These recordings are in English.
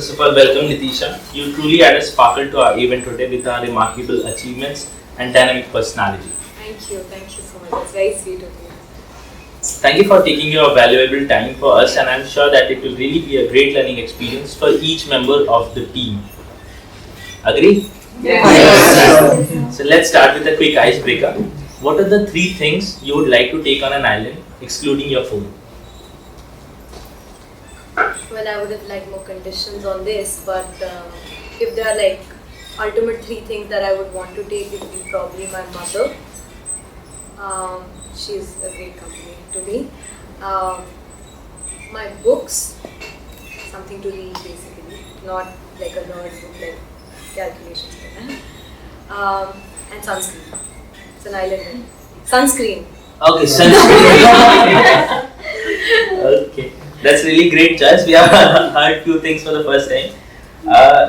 First of all, welcome Litisha. You truly add a sparkle to our event today with our remarkable achievements and dynamic personality. Thank you so much. That's very sweet of you. Thank you for taking your valuable time for us, and I'm sure that it will really be a great learning experience for each member of the team. Agree? Yes. So let's start with a quick icebreaker. What are the 3 things you would like to take on an island, excluding your phone? Well, I would have liked more conditions on this, but if there are like ultimate 3 things that I would want to take, it would be probably my mother. She's a great company to me. My books, something to read basically, not like a nerd book like calculations. And sunscreen. It's an island. Sunscreen. Okay, sunscreen. Okay, that's really great choice. We have heard few things for the first time.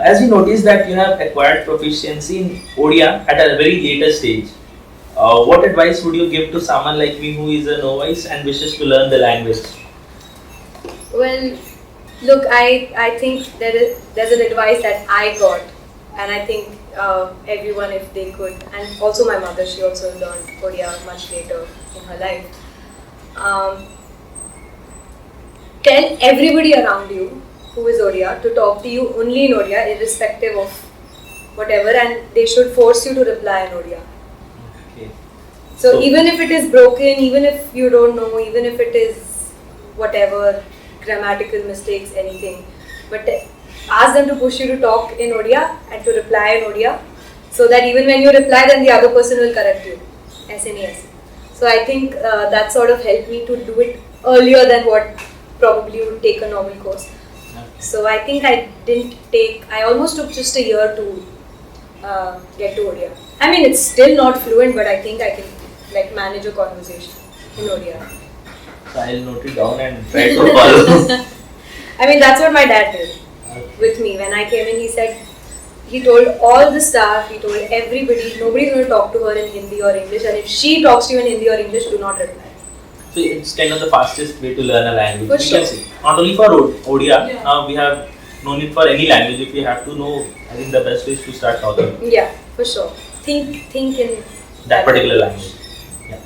As we noticed that you have acquired proficiency in Odia at a very later stage. What advice would you give to someone like me who is a novice and wishes to learn the language? Well, look, I think there's an advice that I got, and I think everyone, if they could, and also my mother, she also learned Odia much later in her life. Tell everybody around you who is Odia to talk to you only in Odia, irrespective of whatever, and they should force you to reply in Odia. Okay. So even if it is broken, even if you don't know, even if it is whatever, grammatical mistakes, anything, but ask them to push you to talk in Odia and to reply in Odia, so that even when you reply, then the other person will correct you. SNES. So I think that sort of helped me to do it earlier than what probably would take a normal course. So I think I almost took just a year to get to Odia. I mean, it's still not fluent, but I think I can like manage a conversation in Odia. So I'll note it down and try to follow. I mean, that's what my dad did with me. When I came in, he told all the staff, he told everybody, nobody's going to talk to her in Hindi or English, and if she talks to you in Hindi or English, do not reply. So it's kind of the fastest way to learn a language. For sure. Not only for Odia, we have no need for any language. If you have to know, I think the best way is to start talking. Yeah, for sure. Think in that particular language. Yeah.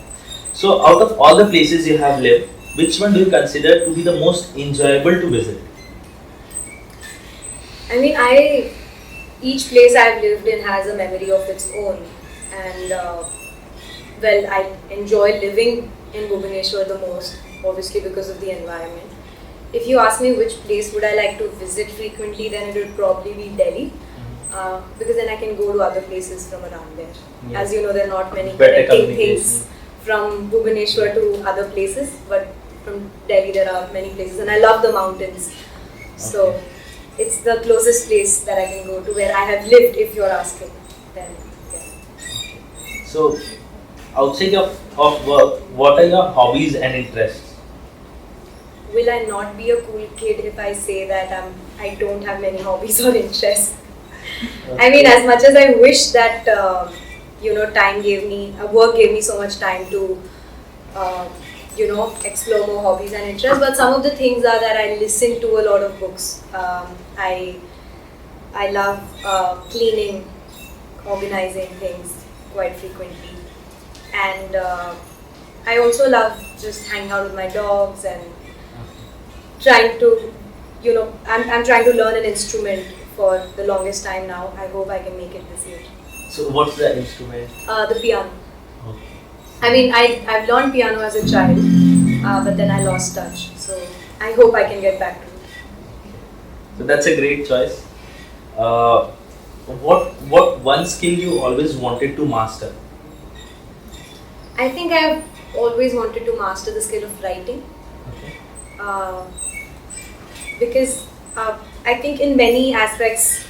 So out of all the places you have lived, which one do you consider to be the most enjoyable to visit? I mean, each place I've lived in has a memory of its own, and well, I enjoy living in Bhubaneswar the most, obviously because of the environment. If you ask me which place would I like to visit frequently, then it would probably be Delhi, because then I can go to other places from around there. Yeah. As you know, there are not many connecting things from Bhubaneswar to other places, but from Delhi there are many places, and I love the mountains. Okay. So it's the closest place that I can go to where I have lived, if you're asking. Then, yeah. So, outside of work, what are your hobbies and interests? Will I not be a cool kid if I say that I don't have many hobbies or interests? Okay. I mean, as much as I wish that work gave me so much time to explore more hobbies and interests, but some of the things are that I listen to a lot of books. I love cleaning, organizing things quite frequently, and I also love just hanging out with my dogs and trying to, I'm trying to learn an instrument for the longest time now. I hope I can make it this year. So what's the instrument? The piano. Okay. I mean, I've learned piano as a child, but then I lost touch. So I hope I can get back to it. So that's a great choice. What one skill you always wanted to master? I think I've always wanted to master the skill of writing. Okay. Because I think in many aspects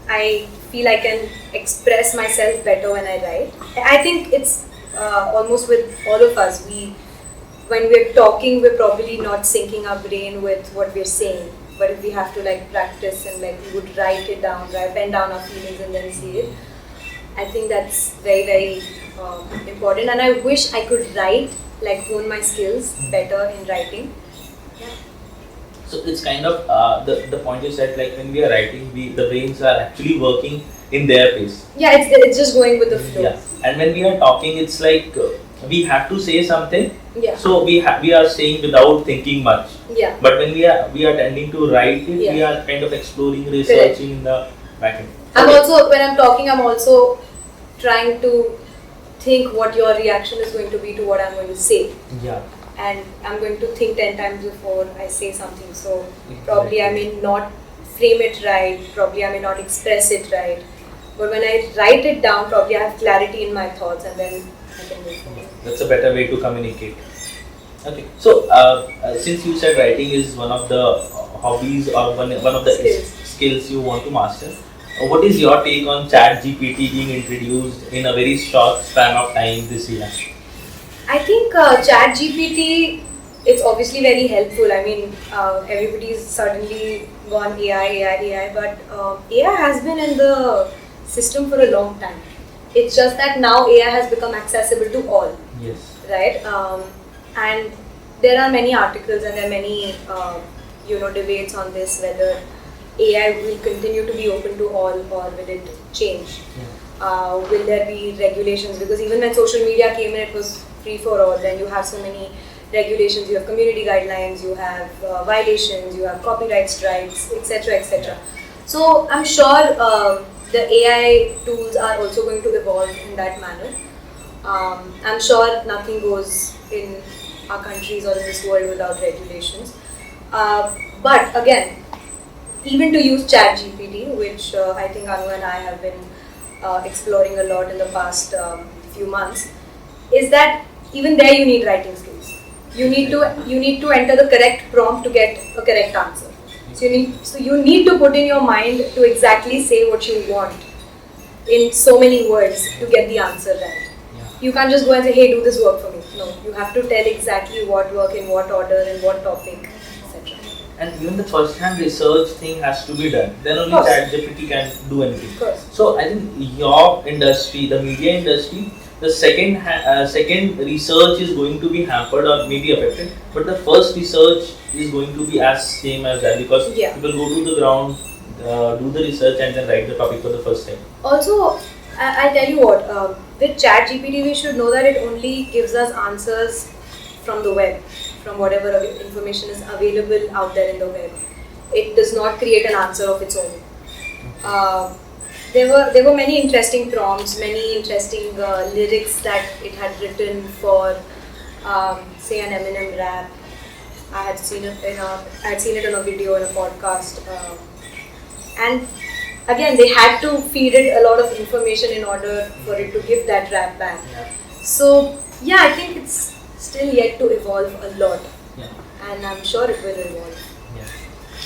I feel I can express myself better when I write. I think it's almost with all of us. When we're talking, we're probably not syncing our brain with what we're saying. But if we have to practice and we would write it down, pen down our feelings and then see it, I think that's very, very important. And I wish I could write, hone my skills better in writing. Yeah. So it's kind of the point you said, like when we are writing, the brains are actually working in their pace. Yeah, it's just going with the flow. Yeah, and when we are talking, it's like we have to say something. Yeah. So we are saying without thinking much. Yeah. But when we are tending to write it, we are kind of exploring, researching in the back end. I'm also, when I'm talking, I'm also trying to think what your reaction is going to be to what I'm going to say. Yeah. And I'm going to think 10 times before I say something. So probably I may not frame it right, probably I may not express it right. But when I write it down, probably I have clarity in my thoughts, and then I can move forward. That's a better way to communicate. Okay. So since you said writing is one of the hobbies or one of the skills you want to master, what is your take on CHAT GPT being introduced in a very short span of time this year? I think CHAT GPT, it's obviously very helpful. I mean, everybody's suddenly gone AI, but AI has been in the system for a long time. It's just that now AI has become accessible to all. Yes. Right? And there are many articles and there are many debates on this, whether AI will continue to be open to all or will it change? Yeah. Will there be regulations? Because even when social media came in, it was free for all. Then you have so many regulations, you have community guidelines, you have violations, you have copyright strikes, etc., etc. So I'm sure the AI tools are also going to evolve in that manner. I'm sure nothing goes in our countries or in this world without regulations. But again, even to use CHAT GPT, which I think Anu and I have been exploring a lot in the past few months, is that even there you need writing skills. You need to enter the correct prompt to get a correct answer. So you need to put in your mind to exactly say what you want in so many words to get the answer right. Yeah. You can't just go and say, hey, do this work for me. No, you have to tell exactly what work, in what order, in what topic, etc. And even the first-hand research thing has to be done. Then only CHAT GPT can do anything. Of course. So I think your industry, the media industry, the second research is going to be hampered or maybe affected, but the first research is going to be as same as that, because people go to the ground, do the research and then write the topic for the first time. Also, I'll tell you what, with CHAT GPT we should know that it only gives us answers from the web, from whatever information is available out there in the web. It does not create an answer of its own. There were many interesting prompts, many interesting lyrics that it had written for, say, an Eminem rap. I had seen it in a video, in a podcast, and again they had to feed it a lot of information in order for it to give that rap back. Yeah. So yeah, I think it's still yet to evolve a lot, and I'm sure it will evolve.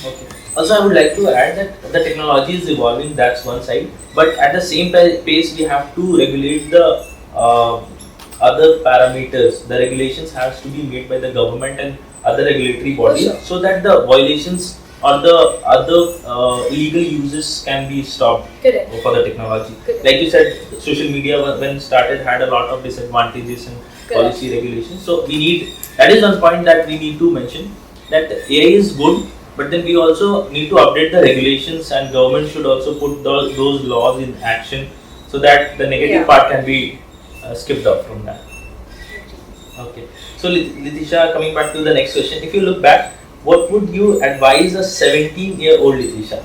Okay. Also, I would like to add that the technology is evolving, that's one side, but at the same pace we have to regulate the other parameters. The regulations has to be made by the government and other regulatory bodies, so that the violations or the other illegal uses can be stopped. Correct. For the technology. Correct. Like you said, social media when started had a lot of disadvantages and policy regulations. So that is one point that we need to mention, that AI is good, but then we also need to update the regulations, and government should also put those laws in action so that the negative part can be skipped off from that. Okay. So Litisha, coming back to the next question, if you look back, what would you advise a 17-year-old Litisha?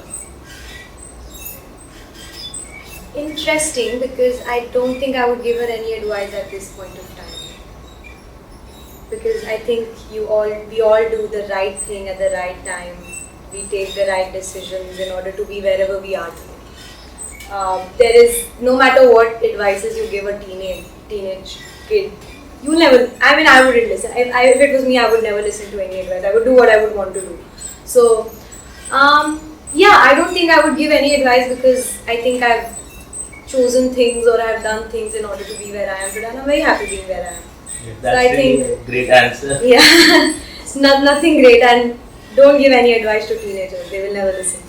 Interesting, because I don't think I would give her any advice at this point of time. Because I think we all do the right thing at the right time. We take the right decisions in order to be wherever we are today. There is, no matter what advices you give a teenage kid, you'll never, I wouldn't listen. If it was me, I would never listen to any advice. I would do what I would want to do. So, I don't think I would give any advice, because I think I've chosen things or I've done things in order to be where I am today, and I'm very happy being where I am. That's so I think a great answer. Yeah, it's nothing great, and don't give any advice to teenagers. They will never listen.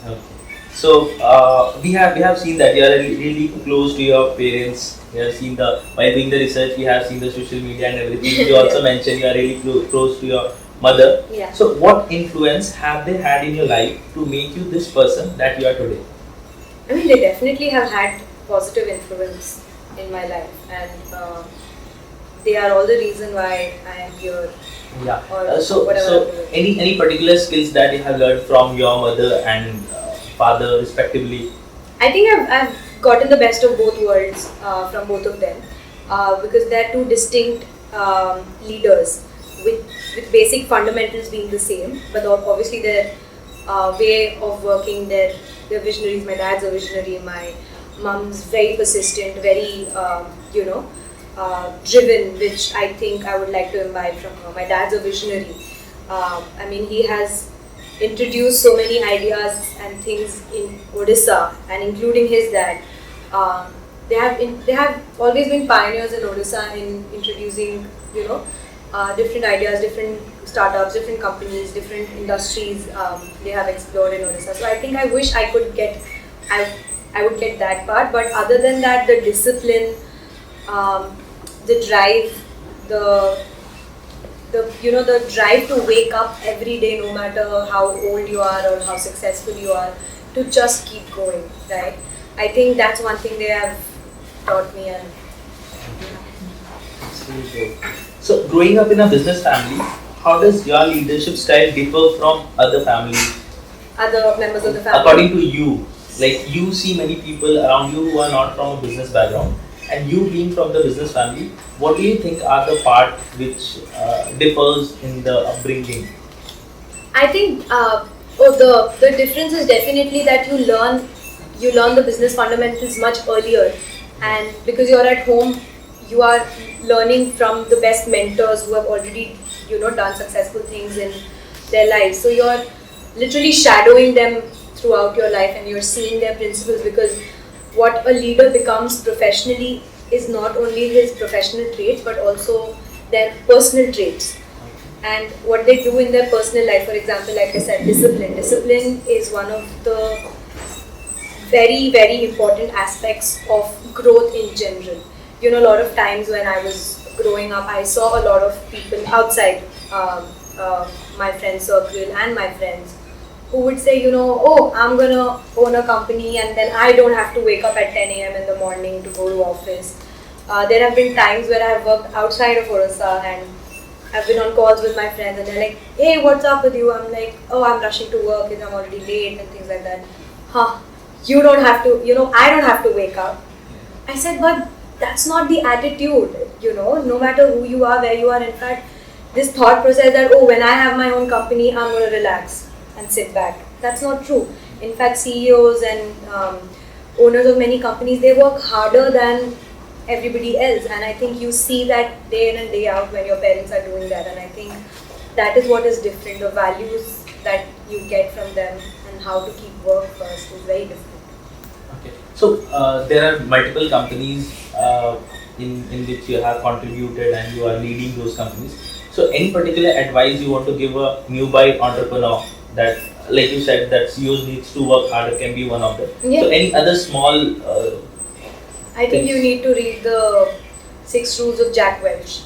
Okay. So we have seen that you are really close to your parents. We have seen while doing the research, we have seen the social media and everything. You also mentioned you are really close to your mother. Yeah. So what influence have they had in your life to make you this person that you are today? I mean, they definitely have had positive influence in my life, and they are all the reason why I am here. Yeah. Or So whatever I'm doing. any particular skills that you have learned from your mother and father respectively? I think I've gotten the best of both worlds from both of them because they're two distinct leaders with basic fundamentals being the same, but obviously their way of working, they're visionaries. My dad's a visionary. My mom's very persistent, very driven, which I think I would like to imbibe from her. My dad's a visionary. I mean, he has introduced so many ideas and things in Odisha, and including his dad. They have always been pioneers in Odisha in introducing different ideas, different startups, different companies, different industries. They have explored in Odisha. So I think I wish I could get I would get that part. But other than that, the discipline, the drive, the drive to wake up every day, no matter how old you are or how successful you are, to just keep going, right? I think that's one thing they have taught me. And so, growing up in a business family, how does your leadership style differ from other families? Other members of the family. According to you, like you see many people around you who are not from a business background, and you being from the business family, what do you think are the part which differs in the upbringing? I think the difference is definitely that you learn the business fundamentals much earlier, and because you're at home, you are learning from the best mentors who have already done successful things in their lives. So you're literally shadowing them throughout your life, and you're seeing their principles, because what a leader becomes professionally is not only his professional traits but also their personal traits and what they do in their personal life. For example, like I said, discipline. Discipline is one of the very, very important aspects of growth in general. A lot of times when I was growing up, I saw a lot of people outside my friend circle and my friends who would say, oh, I'm gonna own a company and then I don't have to wake up at 10 a.m. in the morning to go to office. There have been times where I've worked outside of Odisha and I've been on calls with my friends and they're like, hey, what's up with you? I'm like, oh, I'm rushing to work and I'm already late and things like that. You don't have to, I don't have to wake up. I said, but that's not the attitude, no matter who you are, where you are. In fact, this thought process that, oh, when I have my own company, I'm going to relax and sit back. That's not true. In fact, CEOs and owners of many companies, they work harder than everybody else, and I think you see that day in and day out when your parents are doing that, and I think that is what is different. The values that you get from them and how to keep work first is very different. Okay, so there are multiple companies in which you have contributed and you are leading those companies. So any particular advice you want to give a newbie entrepreneur that, like you said, that CEOs needs to work harder can be one of them. Yeah. So any other small I think you need to read the 6 rules of Jack Welch.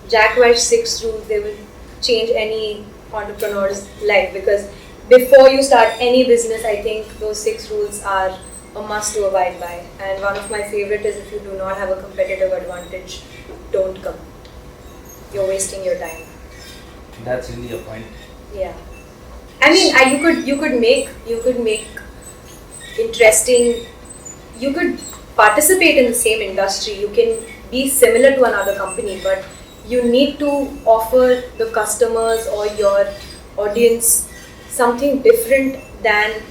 Jack Welch's 6 rules, they will change any entrepreneur's life, because before you start any business, I think those 6 rules are a must to abide by. And one of my favorite is, if you do not have a competitive advantage, don't compete. You're wasting your time. That's really a point. Yeah. I mean, you could make interesting. You could participate in the same industry. You can be similar to another company, but you need to offer the customers or your audience something different than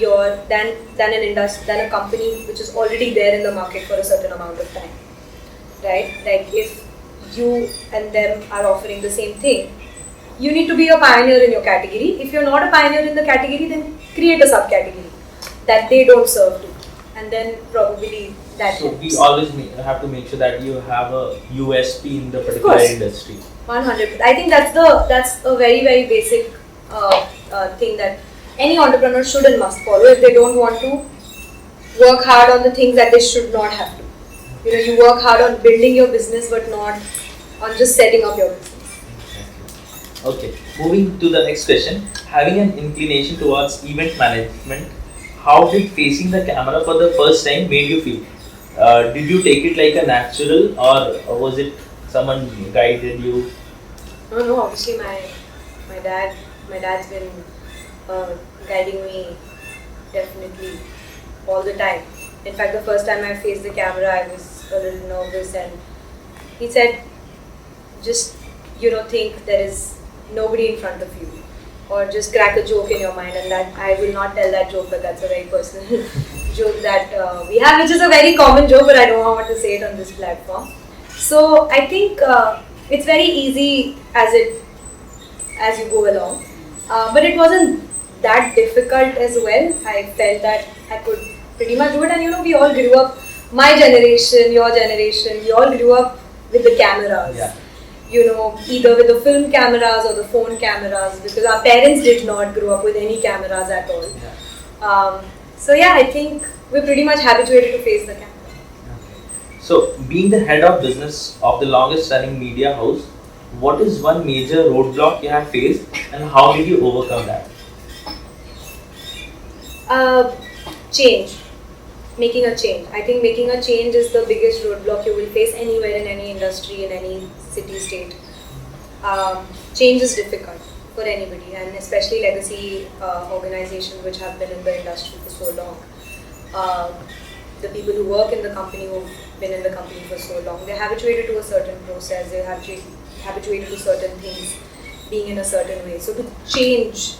a company which is already there in the market for a certain amount of time, right? Like if you and them are offering the same thing, you need to be a pioneer in your category. If you're not a pioneer in the category, then create a subcategory that they don't serve to, and then probably that. So we always have to make sure that you have a USP in the particular industry. 100%. I think that's a very, very basic thing that any entrepreneur should and must follow if they don't want to work hard on the things that they should not have to. You work hard on building your business, but not on just setting up your business. Okay, moving to the next question. Having an inclination towards event management, how did facing the camera for the first time made you feel? Did you take it like a natural, or was it someone guided you? No, no. Obviously, my dad's been guiding me definitely all the time. In fact, the first time I faced the camera, I was a little nervous, and he said, just think there is nobody in front of you, or just crack a joke in your mind, and that I will not tell that joke, but that's a very personal joke that we have, which is a very common joke, but I don't want to say it on this platform. So I think it's very easy as you go along, but it wasn't that difficult as well. I felt that I could pretty much do it, and we all grew up. My generation, your generation, we all grew up with the cameras. Yeah. Either with the film cameras or the phone cameras, because our parents did not grow up with any cameras at all. Yeah. So yeah, I think we're pretty much habituated to face the camera. Okay. So, being the head of business of the longest running media house, what is one major roadblock you have faced, and how did you overcome that? Change. Making a change. I think making a change is the biggest roadblock you will face anywhere in any industry, in any city, state. Change is difficult for anybody, and especially legacy organizations which have been in the industry for so long. The people who work in the company, who've been in the company for so long, they're habituated to a certain process, they're habituated to certain things being in a certain way. So to change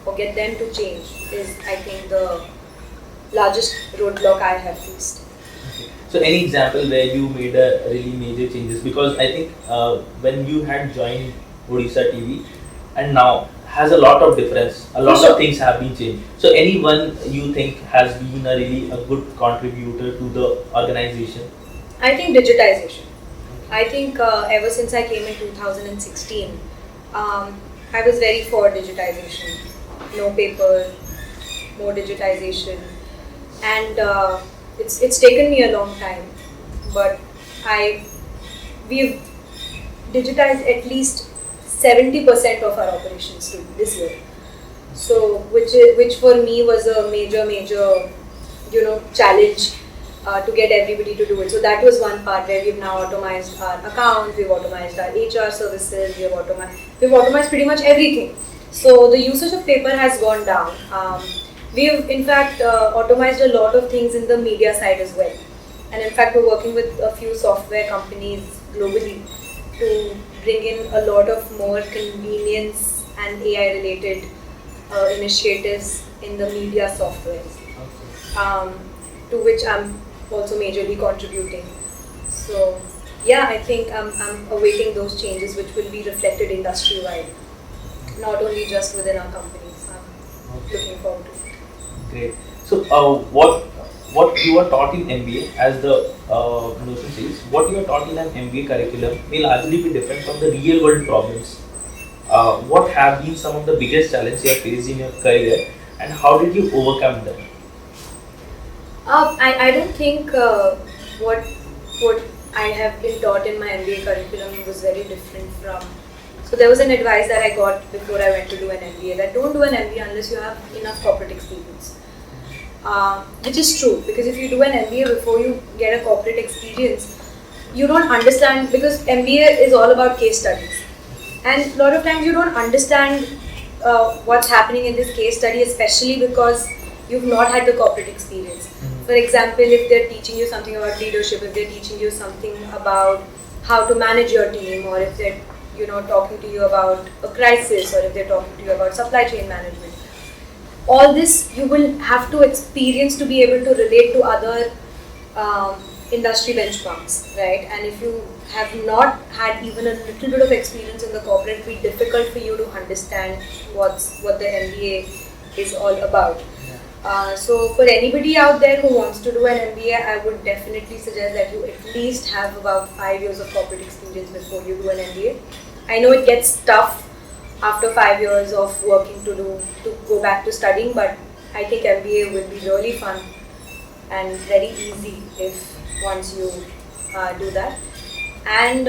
or get them to change is, I think, the largest roadblock I have faced. Okay. So, any example where you made a really major changes? Because I think when you had joined OdishaTV and now has a lot of difference, a lot of things have been changed. So, anyone you think has been a good contributor to the organization? I think digitization. I think ever since I came in 2016, I was very for digitization. No paper, more digitization. And it's taken me a long time, but we've digitized at least 70% of our operations this year. So which for me was a major challenge to get everybody to do it. So that was one part where we've now automized our accounts, we've automized our HR services, we've automized pretty much everything. So the usage of paper has gone down. We've in fact automized a lot of things in the media side as well. And in fact, we're working with a few software companies globally to bring in a lot of more convenience and AI related initiatives in the media softwares, to which I'm also majorly contributing. So yeah, I think I'm awaiting those changes which will be reflected industry wide, not only just within our companies. I'm looking forward to it. Great. So, what you are taught in MBA, as the notion says, what you are taught in an MBA curriculum may largely be different from the real world problems. What have been some of the biggest challenges you have faced in your career, and how did you overcome them? I don't think what I have been taught in my MBA curriculum was very different from. So there was an advice that I got before I went to do an MBA, that don't do an MBA unless you have enough corporate experience. Which is true, because if you do an MBA before you get a corporate experience, you don't understand, because MBA is all about case studies. And a lot of times you don't understand what's happening in this case study, especially because you've not had the corporate experience. For example, if they're teaching you something about leadership, if they're teaching you something about how to manage your team, or if they're talking to you about a crisis, or if they're talking to you about supply chain management, all this you will have to experience to be able to relate to other industry benchmarks, right? And if you have not had even a little bit of experience in the corporate, it will be difficult for you to understand what the MBA is all about. So for anybody out there who wants to do an MBA, I would definitely suggest that you at least have about 5 years of corporate experience before you do an MBA. I know it gets tough after 5 years of working to go back to studying, but I think MBA will be really fun and very easy if once you do that. And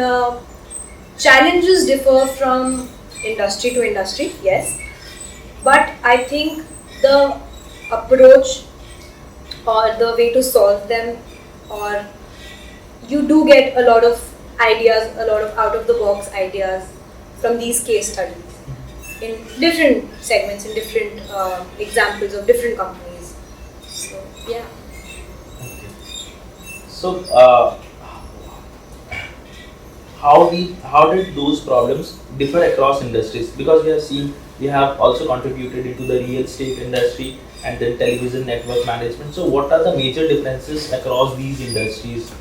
challenges differ from industry to industry, yes. But I think the approach or the way to solve them, or you do get a lot of ideas, a lot of out of the box ideas from these case studies in different segments, in different examples of different companies. So yeah. Okay. So how did those problems differ across industries? Because we have seen, we have also contributed into the real estate industry and then television network management. So what are the major differences across these industries?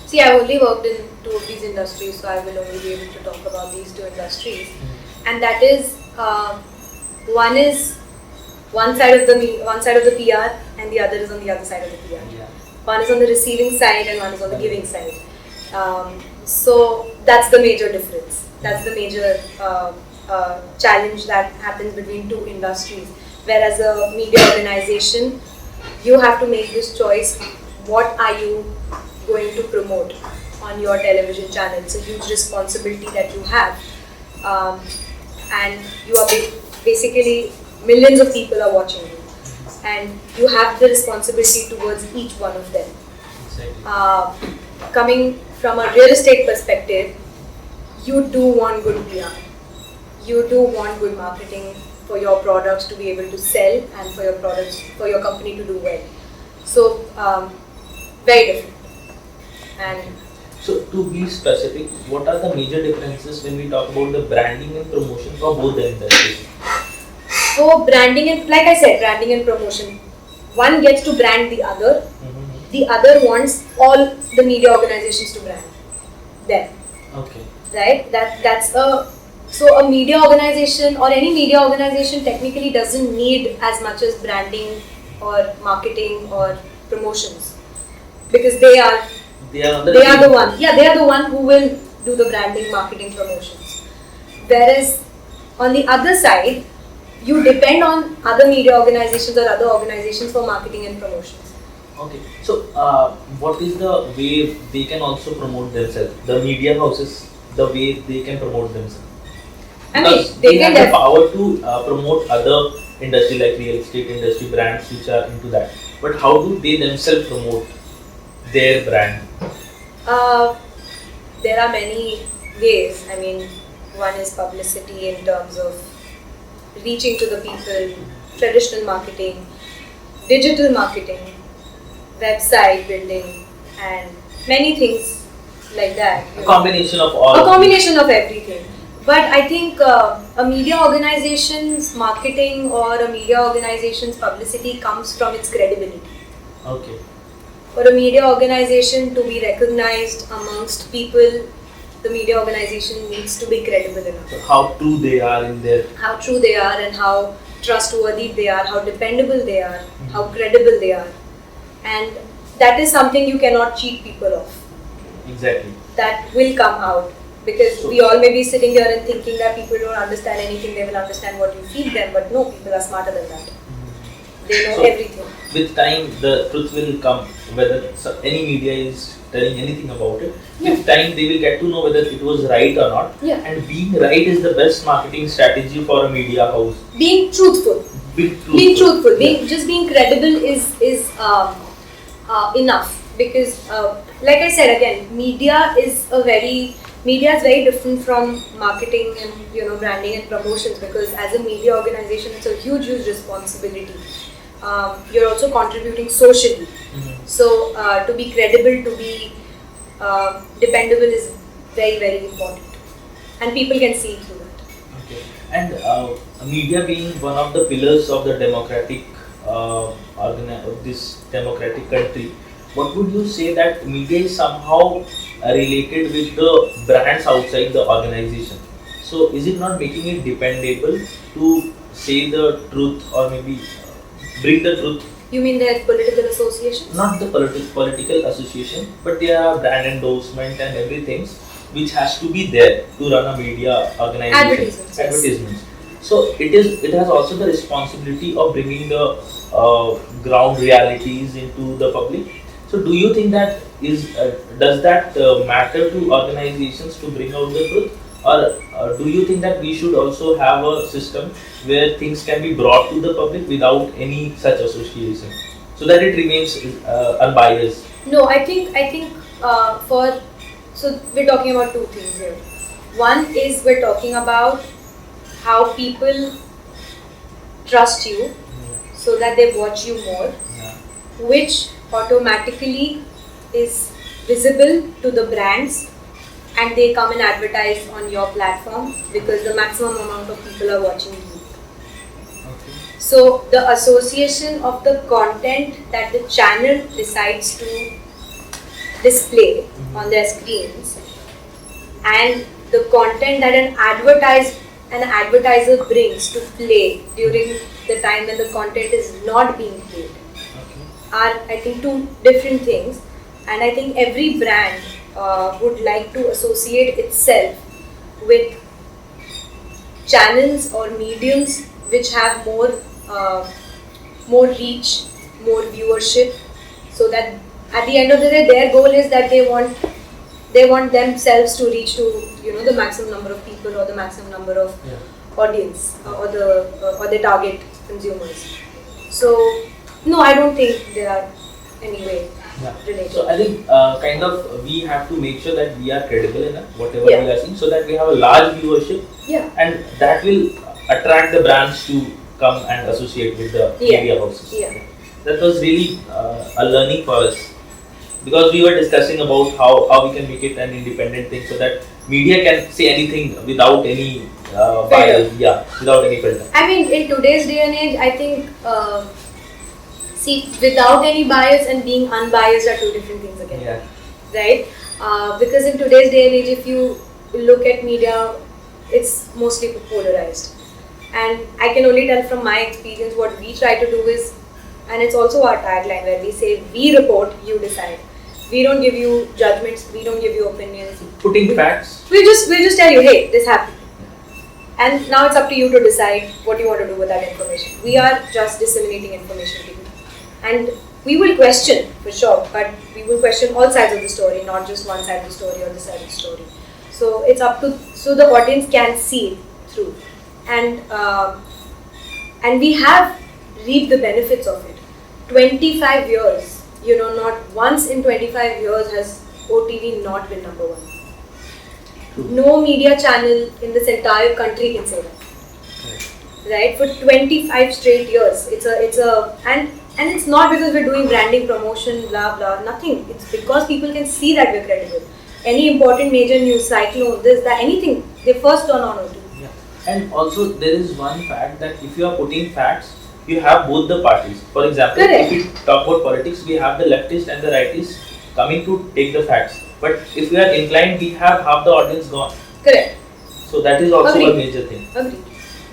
See, I've only worked in 2 of these industries, so I will only be able to talk about these 2 industries. And that is, one is one side of the PR, and the other is on the other side of the PR. Yeah. One is on the receiving side and one is on the giving side. So that's the major difference. That's the major challenge that happens between 2 industries. Whereas a media organization, you have to make this choice. What are you going to promote on your television channel? It's a huge responsibility that you have. And you are basically, millions of people are watching you. And you have the responsibility towards each one of them. Exactly. Coming from a real estate perspective, you do want good PR. You do want good marketing for your products to be able to sell and for your products, for your company to do well. So, very different. And so to be specific, what are the major differences when we talk about the branding and promotion for both the industries? so branding and, like I said, branding and promotion. One gets to brand the other. The other wants all the media organizations to brand them. Okay. Right? So a media organization or any media organization technically doesn't need as much as branding or marketing or promotions, because they are the one. Yeah, they are the one who will do the branding, marketing, promotions. Whereas on the other side, you depend on other media organizations or other organizations for marketing and promotions. Okay, so what is the way they can also promote themselves? The media houses, the way they can promote themselves? Because they have the power to promote other industry like real estate industry brands which are into that. But how do they themselves promote their brand? There are many ways. I mean, one is publicity in terms of reaching to the people, traditional marketing, digital marketing, website building, and many things like that. A combination of all. A combination of everything. But I think a media organization's marketing or a media organization's publicity comes from its credibility. Okay. For a media organization to be recognized amongst people, the media organization needs to be credible enough. So how true they are in their... How true they are and how trustworthy they are, how dependable they are, how credible they are. And that is something you cannot cheat people of. Exactly. That will come out. Because we all may be sitting here and thinking that people don't understand anything, they will understand what you feed them, but no, people are smarter than that. They know everything. With time, the truth will come, whether any media is telling anything about it. With time, they will get to know whether it was right or not. Yeah. And being right is the best marketing strategy for a media house. Being truthful. Being truthful. Just being credible is enough. Because, like I said again, media is very different from marketing and branding and promotions, because as a media organization, it's a huge responsibility. You're also contributing socially. So to be credible, to be dependable is very important, and people can see through that. Okay. And media being one of the pillars of the democratic of this democratic country, what would you say that media is somehow related with the brands outside the organization? So is it not making it dependable to say the truth or maybe bring the truth? You mean their political associations? Not the political association, but there are brand endorsement and everything which has to be there to run a media organization. Advertisements. So it has also the responsibility of bringing the ground realities into the public. So do you think that does that matter to organizations to bring out the truth, or do you think that we should also have a system where things can be brought to the public without any such association, so that it remains unbiased? No, I think so we're talking about two things here. One is we're talking about how people trust you so that they watch you more, which automatically is visible to the brands and they come and advertise on your platform because the maximum amount of people are watching you. Okay. So the association of the content that the channel decides to display on their screens and the content that an advertiser brings to play during the time when the content is not being played are, I think, two different things. And I think every brand would like to associate itself with channels or mediums which have more reach, more viewership, so that at the end of the day their goal is that they want themselves to reach to the maximum number of people or the maximum number of audience or the target consumers. So no, I don't think they are any way related. So I think kind of we have to make sure that we are credible enough whatever we are seeing, so that we have a large viewership, and that will attract the brands to come and associate with the media houses. That was really a learning for us, because we were discussing about how we can make it an independent thing so that media can say anything without any bias, without any filter. I mean, in today's day and age, I think without any bias and being unbiased are two different things again, right? Because in today's day and age, if you look at media, it's mostly polarized, and I can only tell from my experience what we try to do is, and it's also our tagline where we say, we report, you decide. We don't give you judgments, we don't give you opinions. Putting facts. We just tell you, hey, this happened. And now it's up to you to decide what you want to do with that information. We are just disseminating information to you. And we will question, for sure, but we will question all sides of the story, not just one side of the story or this side of the story. So it's up to, so the audience can see it through. And we have reaped the benefits of it. 25 years. Not once in 25 years has OTV not been number one. No media channel in this entire country can say that. Right? For 25 straight years. And it's not because we're doing branding, promotion, blah blah, nothing. It's because people can see that we're credible. Any important major news, cyclone, this, that, anything, they first turn on OTV. And also there is one fact that if you are putting facts, you have both the parties. For example, if we talk about politics, we have the leftist and the rightist coming to take the facts. But if we are inclined, we have half the audience gone. Correct. So that is also a major thing. Agreed.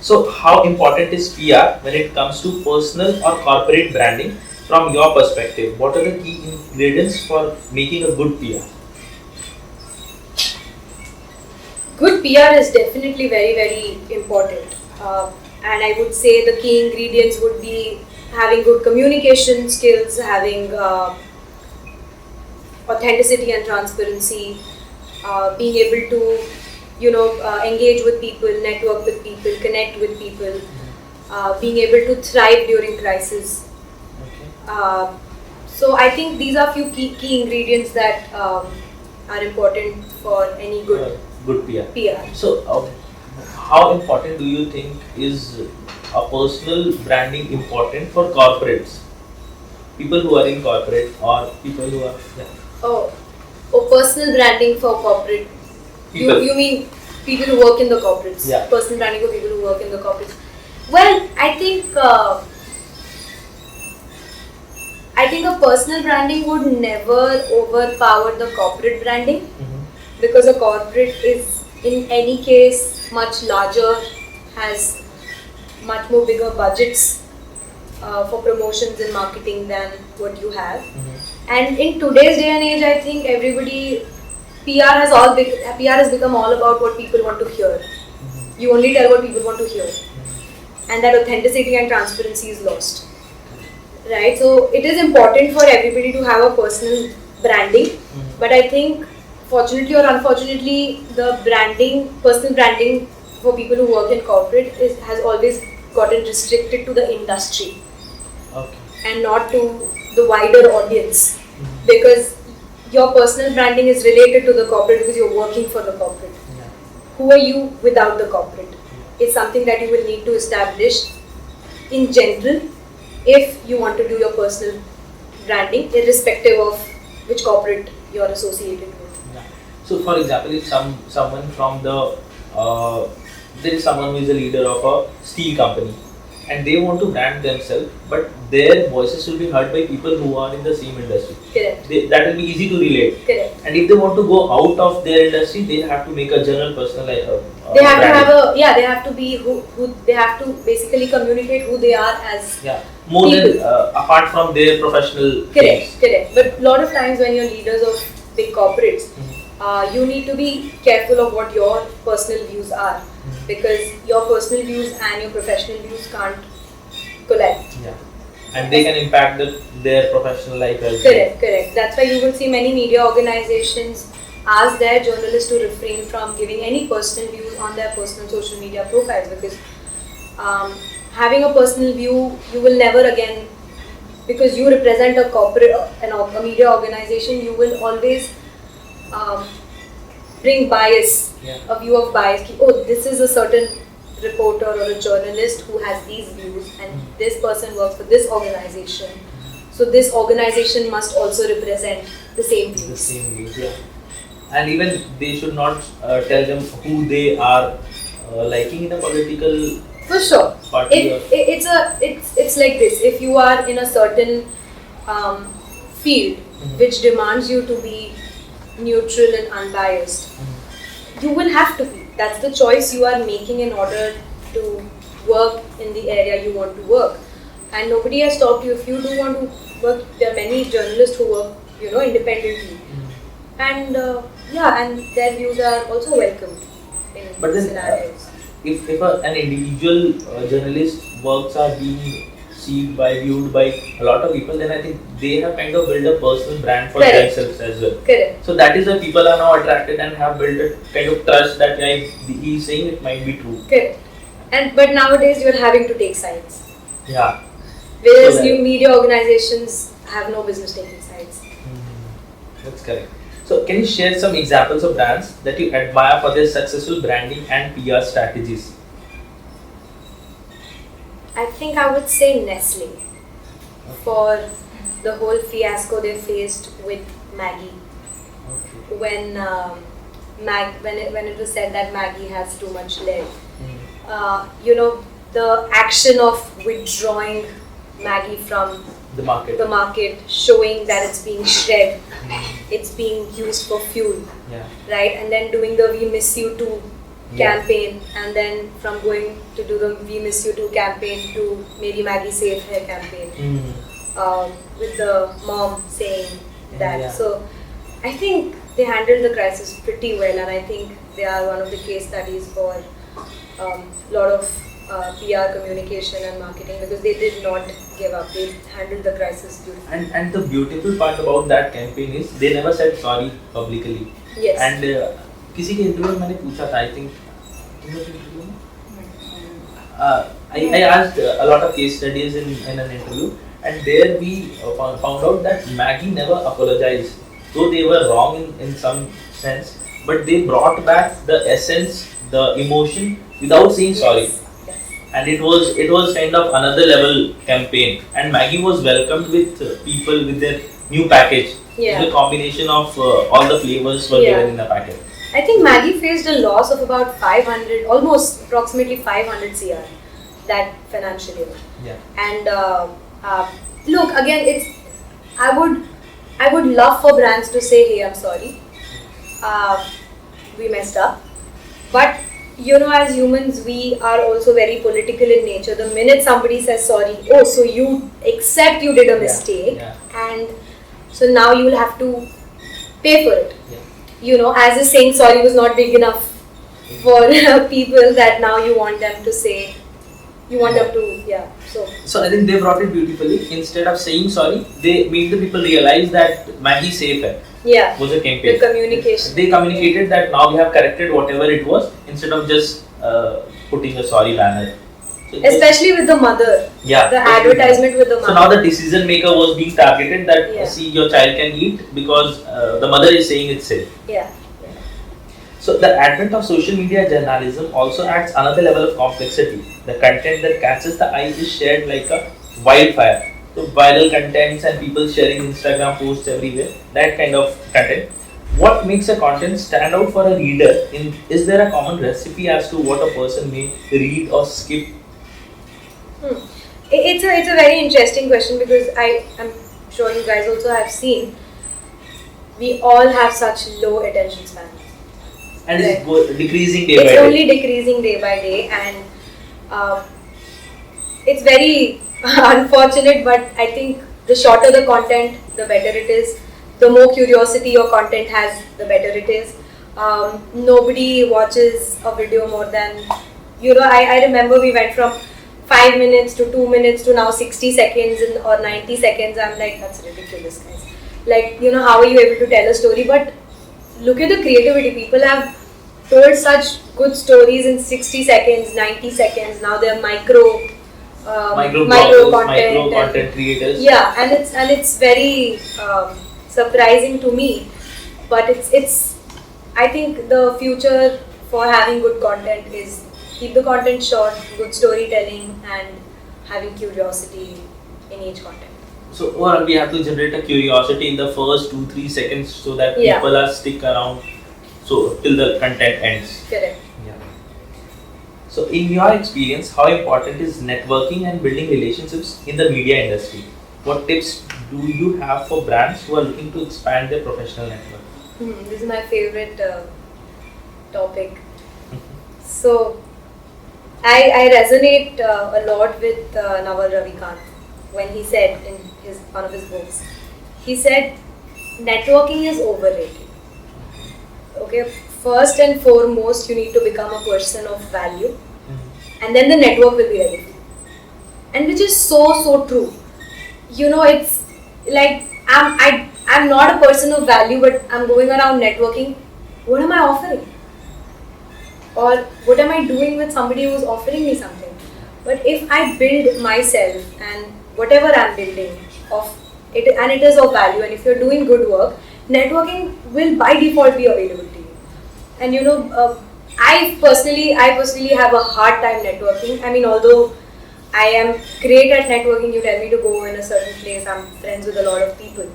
So how important is PR when it comes to personal or corporate branding from your perspective? What are the key ingredients for making a good PR? Good PR is definitely very, very important. And I would say the key ingredients would be having good communication skills, having authenticity and transparency, being able to, engage with people, network with people, connect with people, being able to thrive during crisis. So I think these are few key ingredients that are important for any good PR. So how important do you think is a personal branding important for corporates? People who are in corporate or people who are... personal branding for corporate. You mean people who work in the corporates? Personal branding for people who work in the corporates. Well, I think a personal branding would never overpower the corporate branding, because a corporate is in any case much larger, has much more bigger budgets for promotions and marketing than what you have. And in today's day and age, I think PR has become all about what people want to hear. You only tell what people want to hear, and that authenticity and transparency is lost. Right? So it is important for everybody to have a personal branding, but I think fortunately or unfortunately, the branding, personal branding for people who work in corporate has always gotten restricted to the industry. Okay. And not to the wider audience, because your personal branding is related to the corporate because you're working for the corporate. Yeah. Who are you without the corporate? It's something that you will need to establish in general if you want to do your personal branding, irrespective of which corporate you're associated with. Yeah. So, for example, if someone from the there is someone who is a leader of a steel company, and they want to brand themselves, but their voices will be heard by people who are in the same industry. Correct. That will be easy to relate. Correct. And if they want to go out of their industry, they have to make a general personal they have branding. to have they have to be who they have to basically communicate who they are as more people. than apart from their professional Correct, things. correct. But a lot of times when you're leaders of big corporates, you need to be careful of what your personal views are, because your personal views and your professional views can't collide. Yeah. And they can impact their professional life as well. Correct, correct. That's why you will see many media organizations ask their journalists to refrain from giving any personal views on their personal social media profiles, because having a personal view, you will never again, because you represent a corporate, a media organization, you will always bring bias, a view of bias. Oh, this is a certain reporter or a journalist who has these views, and this person works for this organization. So this organization must also represent the same views. The same views, yeah. And even they should not tell them who they are liking in a political. For sure. It's like this. If you are in a certain field which demands you to be neutral and unbiased, you will have to be. That's the choice you are making in order to work in the area you want to work. And nobody has stopped you. If you do want to work, there are many journalists who work, independently. And and their views are also welcomed in scenarios. If an individual journalist works are being viewed by a lot of people, then I think they have kind of built a personal brand for themselves as well. Correct. So that is why people are now attracted and have built a kind of trust that he is saying it might be true. Correct. But nowadays you're having to take sides. Yeah. Whereas new media organizations have no business taking sides. That's correct. So can you share some examples of brands that you admire for their successful branding and PR strategies? I think I would say Nestle, for the whole fiasco they faced with Maggie. When it was said that Maggie has too much lead, the action of withdrawing Maggie from the market, showing that it's being shred, it's being used for fuel, right? And then doing the "We Miss You Too" campaign, and then from going to do the "We Miss You Too" campaign to maybe Maggie Safe Hair campaign, with the mom saying that. So I think they handled the crisis pretty well, and I think they are one of the case studies for a lot of PR communication and marketing, because they did not give up. They handled the crisis beautifully. And the beautiful part about that campaign is they never said sorry publicly. Yes. And किसी के interview में मैंने पूछा था, I think I asked a lot of case studies in an interview, and there we found out that Maggie never apologized, though they were wrong in some sense, but they brought back the essence, the emotion without saying sorry. And it was kind of another level campaign, and Maggie was welcomed with people with their new package. The combination of all the flavors were given in the package. I think Maggie faced a loss of about 500, almost approximately 500 CR that financial year. And look, again, I would love for brands to say, "Hey, I'm sorry, we messed up," but as humans, we are also very political in nature. The minute somebody says sorry, oh, so you accept you did a mistake, and so now you will have to pay for it. As if saying sorry was not big enough for people, that now you want them to say, So I think they brought it beautifully. Instead of saying sorry, they made the people realize that Maggie safe hai. Yeah. Was a campaign. The communication. They communicated that now we have corrected whatever it was instead of just putting a sorry banner. So especially with the mother. Yeah. The advertisement with the mother. So now the decision maker was being targeted that see your child can eat because the mother is saying it's safe. Yeah. So the advent of social media journalism also adds another level of complexity. The content that catches the eye is shared like a wildfire. So viral contents and people sharing Instagram posts everywhere, that kind of content. What makes a content stand out for a reader? Is there a common recipe as to what a person may read or skip? It's a very interesting question because I'm sure you guys also have seen we all have such low attention span. And it's decreasing day by day. It's only decreasing day by day, and it's very unfortunate, but I think the shorter the content, the better it is. The more curiosity your content has, the better it is. Nobody watches a video more than, I remember we went from 5 minutes to 2 minutes to now 60 seconds or 90 seconds. I'm like, that's ridiculous, guys. Like, how are you able to tell a story? But look at the creativity. People have told such good stories in 60 seconds, 90 seconds. Now they're micro content creators. Yeah, and it's very surprising to me. But it's I think the future for having good content is keep the content short, good storytelling, and having curiosity in each content. So or we have to generate a curiosity in the first 2-3 seconds so that people are stick around so till the content ends. Correct. Yeah. So in your experience, how important is networking and building relationships in the media industry? What tips do you have for brands who are looking to expand their professional network? This is my favorite topic. So I resonate a lot with Naval Ravikant when he said in one of his books, he said networking is overrated. Okay, first and foremost you need to become a person of value, and then the network will be ready for you. And which is so true. It's like I'm not a person of value, but I'm going around networking. What am I offering? Or what am I doing with somebody who's offering me something? But if I build myself and whatever I'm building and it is of value, and if you're doing good work, networking will by default be available to you. And I personally have a hard time networking. I mean, although I am great at networking, you tell me to go in a certain place, I'm friends with a lot of people.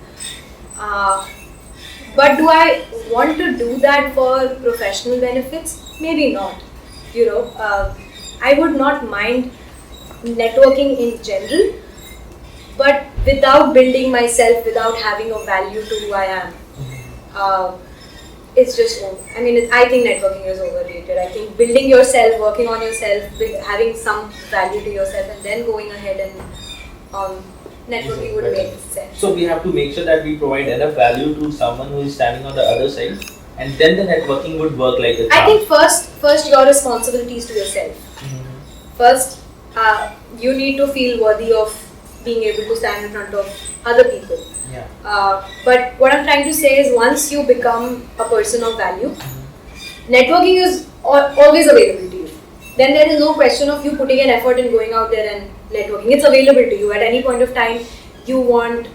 But do I want to do that for professional benefits? Maybe not. I would not mind networking in general, but without building myself, without having a value to who I am, it's just, I think networking is overrated. I think building yourself, working on yourself, having some value to yourself, and then going ahead and networking would make sense. So we have to make sure that we provide enough value to someone who is standing on the other side, and then the networking would work like a charm. I think first your responsibilities to yourself. First, you need to feel worthy of being able to stand in front of other people. Yeah. But what I'm trying to say is, once you become a person of value, networking is always available to you. Then there is no question of you putting an effort in going out there and networking. It's available to you at any point of time. You want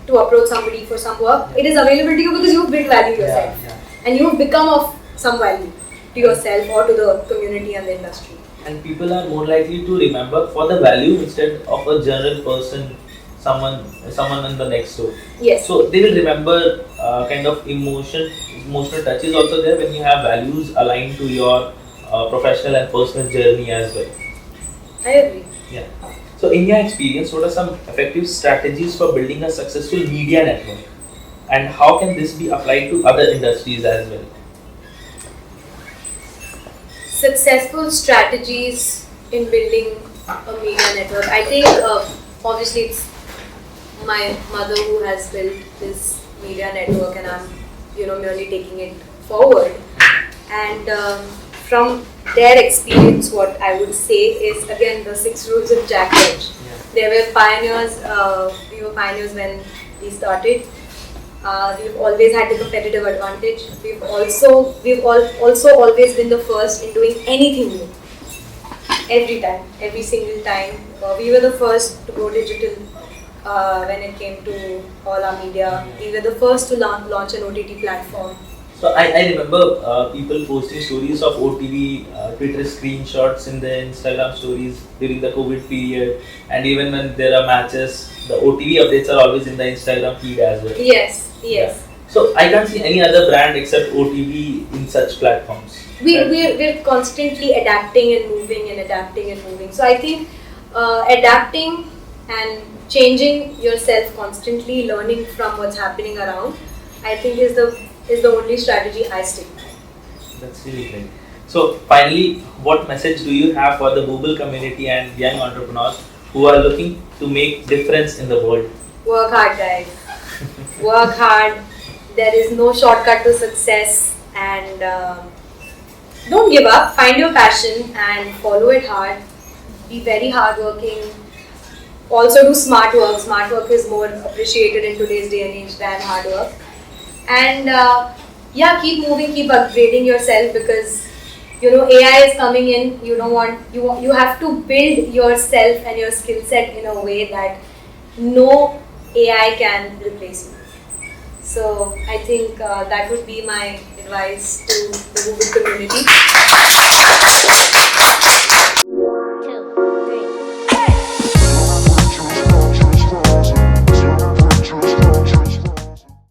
to approach somebody for some work, it is available to you because you've built value yourself. And you've become of some value to yourself or to the community and the industry. And people are more likely to remember for the value instead of a general person, someone in the next door. Yes. So they will remember kind of emotional touch is also there when you have values aligned to your professional and personal journey as well. I agree. Yeah. So in your experience, what are some effective strategies for building a successful media network? And how can this be applied to other industries as well? Successful strategies in building a media network. I think obviously it's my mother who has built this media network, and I'm merely taking it forward. And from their experience, what I would say is again the 6 rules of Jack Welch. They were pioneers. We were pioneers when we started. We've always had the competitive advantage. We've also always been the first in doing anything new. Every time, every single time, we were the first to go digital when it came to all our media. We were the first to launch an OTT platform. So I remember people posting stories of OTV, Twitter screenshots in their Instagram stories during the COVID period, and even when there are matches, the OTV updates are always in the Instagram feed as well. Yes. Yeah. So I can't see any other brand except OTV in such platforms. We're constantly adapting and moving and adapting and moving. So I think adapting and changing yourself constantly, learning from what's happening around, I think is the only strategy I stick by. That's really great. So finally, what message do you have for the Wooble community and young entrepreneurs who are looking to make difference in the world? Work hard, guys. Work hard. There is no shortcut to success, and don't give up. Find your passion and follow it hard. Be very hardworking. Also do smart work. Smart work is more appreciated in today's day and age than hard work. And keep moving, keep upgrading yourself, because AI is coming in. You have to build yourself and your skill set in a way that no AI can replace you. So I think that would be my advice to the Wooble community.